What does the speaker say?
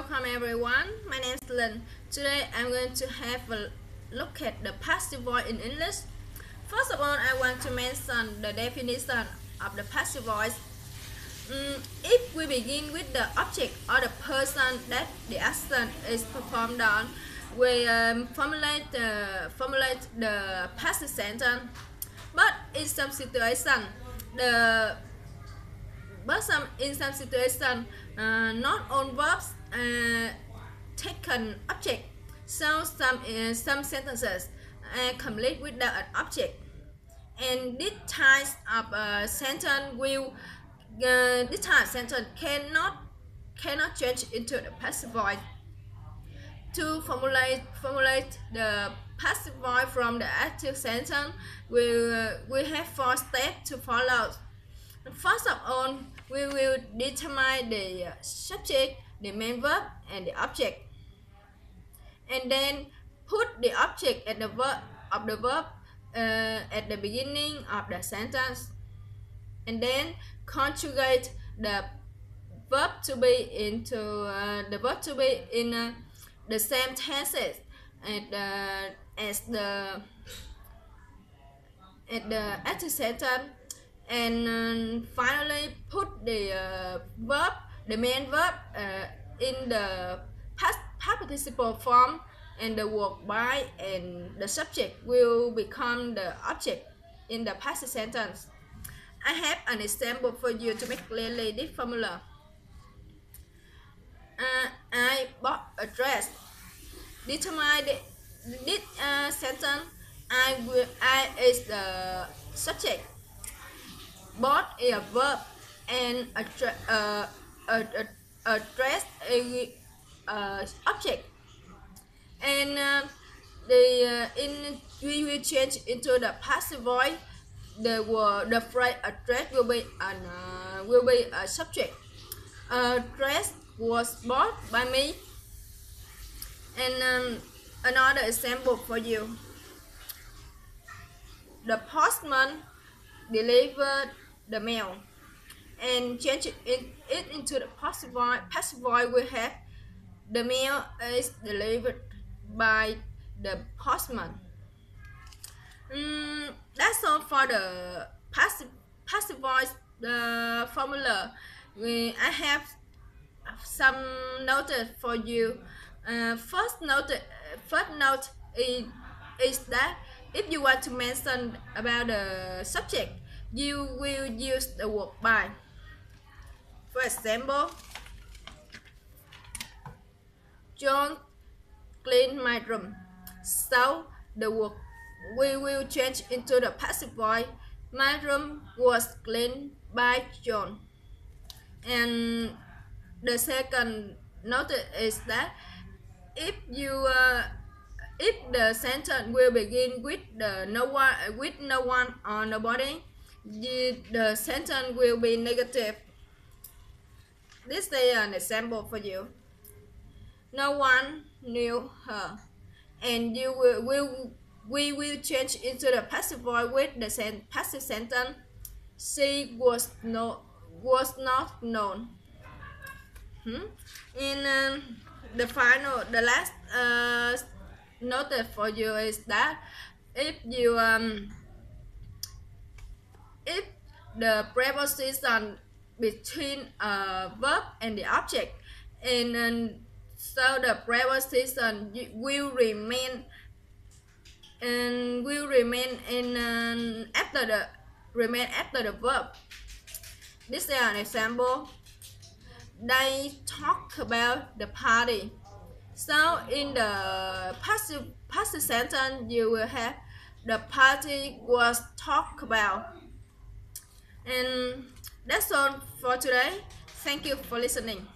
Welcome everyone, my name is Lynn. Today I'm going to have a look at the passive voice in English. First of all, I want to mention the definition of the passive voice. If we begin with the object or the person that the action is performed on, we formulate the passive sentence. But in some situation, not all verbs take an object, so some sentences are complete without an object, and this type of sentence cannot change into the passive voice. To formulate the passive voice from the active sentence, we have 4 steps to follow. First of all, we will determine the subject, the main verb, and the object, and then put the object at the verb at the beginning of the sentence, and then conjugate the verb to be in the same tenses as the active sentence. And finally put the main verb in the past participle form, and the word by and the subject will become the object in the passive sentence. I have an example for you to make clearly this formula. I bought a dress. Determine this sentence. I is the subject. Bought is a verb, and a dress is object, and we will change into the passive voice. The phrase a dress will be a subject. A dress was bought by me. And another example for you. The postman delivered the mail, and change it into the passive voice. Passive voice will have the mail is delivered by the postman. That's all for the passive voice formula. I have some notes for you. First note is that if you want to mention about the subject, you will use the word by. For example, John cleaned my room. So the word we will change into the passive voice. My room was cleaned by John. And the second note is that if the sentence will begin with no one or nobody, the sentence will be negative. This is an example for you. No one knew her, and we will change into the passive voice with the passive sentence. She was not known. And the last note for you is that if the preposition between a verb and the object, and so the preposition will remain after the verb. This is an example. They talk about the party. So in the passive sentence, you will have the party was talked about. And that's all for today. Thank you for listening.